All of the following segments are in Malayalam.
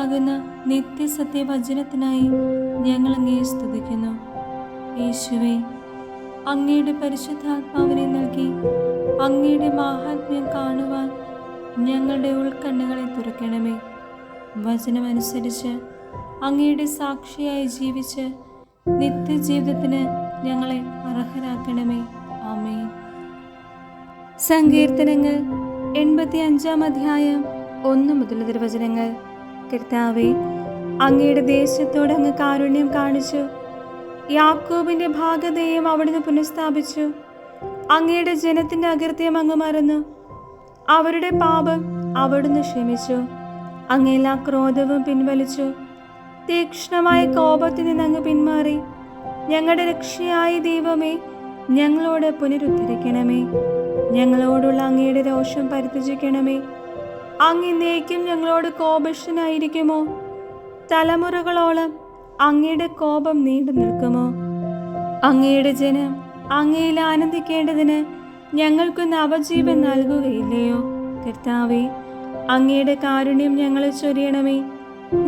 ജീവനാകുന്ന നിത്യസത്യവചനത്തിനായി ഞങ്ങൾ അങ്ങയെ സ്തുതിക്കുന്നു. യേശുവേ, അങ്ങയുടെ പരിശുദ്ധാത്മാവിനെ നൽകി അങ്ങയുടെ മാഹാത്മ്യം കാണുവാൻ ഞങ്ങളുടെ ഉൾക്കണ്ണുകളെ തുറക്കണമേ. വചനമനുസരിച്ച് അങ്ങയുടെ സാക്ഷിയായി ജീവിച്ച് നിത്യജീവിതത്തിന് ഞങ്ങളെ അർഹരാക്കണമേ. ആമേൻ. സങ്കീർത്തനങ്ങൾ 85-ാം അധ്യായം 1 മുതൽ തിരുവചനങ്ങൾ. കർത്താവേ, അങ്ങയുടെ ദേശത്തോട് അങ്ങ് കാരുണ്യം കാണിച്ചു. യാക്കോബിന്റെ ഭാഗധേയം അവിടുന്ന് പുനഃസ്ഥാപിച്ചു. അങ്ങയുടെ ജനത്തിന്റെ അകൃത്യം അങ്ങ് മറന്നു. അവരുടെ പാപം അവിടുന്ന് ക്ഷമിച്ചു. അങ്ങ് എല്ലാ ക്രോധവും പിൻവലിച്ചു. തീക്ഷ്ണമായ കോപത്തിൽ നിന്ന് അങ്ങ് പിന്മാറി. ഞങ്ങളുടെ രക്ഷയായ ദൈവമേ, ഞങ്ങളോട് പുനരുദ്ധരിക്കണമേ. ഞങ്ങളോടുള്ള അങ്ങയുടെ രോഷം പരിത്യജിക്കണമേ. അങ്ങ് എന്നേക്കും ഞങ്ങളോട് കോപസ്ഥനായിരിക്കുമോ? തലമുറകളോളം അങ്ങയുടെ കോപം നീണ്ടു നിൽക്കുമോ? അങ്ങയുടെ ജനം അങ്ങയിൽ ആനന്ദിക്കേണ്ടതിന് ഞങ്ങൾക്ക് നവജീവൻ നൽകുകയില്ലയോ? കർത്താവേ, അങ്ങയുടെ കാരുണ്യം ഞങ്ങളെ ചൊരിയണമേ.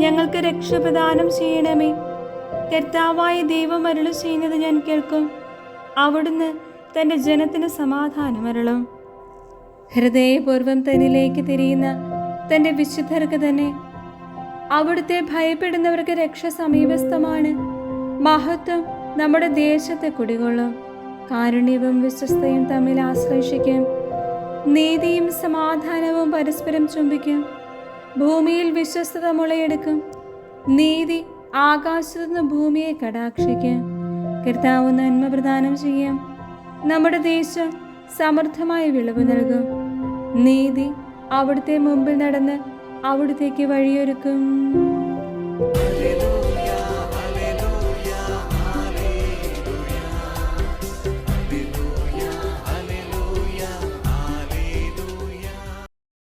ഞങ്ങൾക്ക് രക്ഷപ്രദാനം ചെയ്യണമേ. കർത്താവായ ദൈവം അരുളി ചെയ്യുന്നത് ഞാൻ കേൾക്കും. അവിടുന്ന് തൻ്റെ ജനത്തിന് സമാധാനമരുളും. ഹൃദയപൂർവ്വം തന്നിലേക്ക് തിരിയുന്ന തൻ്റെ വിശുദ്ധർക്ക് തന്നെ അവിടുത്തെ ഭയപ്പെടുന്നവർക്ക് രക്ഷ സമീപസ്ഥമാണ്. മഹത്വം നമ്മുടെ ദേശത്തെ കുടികൊള്ളും. കാരുണ്യവും വിശ്വസ്തയും തമ്മിൽ ആശ്ലേഷിക്കും. നീതിയും സമാധാനവും പരസ്പരം ചുംബിക്കും. ഭൂമിയിൽ വിശ്വസ്തത മുളയെടുക്കും. നീതി ആകാശത്തുനിന്ന് ഭൂമിയെ കടാക്ഷിക്കും. കർത്താവ് നന്മ പ്രദാനം ചെയ്യും. നമ്മുടെ ദേശം സമൃദ്ധമായ വിളവ് നൽകും. നീതി അവിടുത്തെ മുമ്പിൽ നടന്ന് അവിടുത്തേക്ക് വഴിയൊരുക്കും.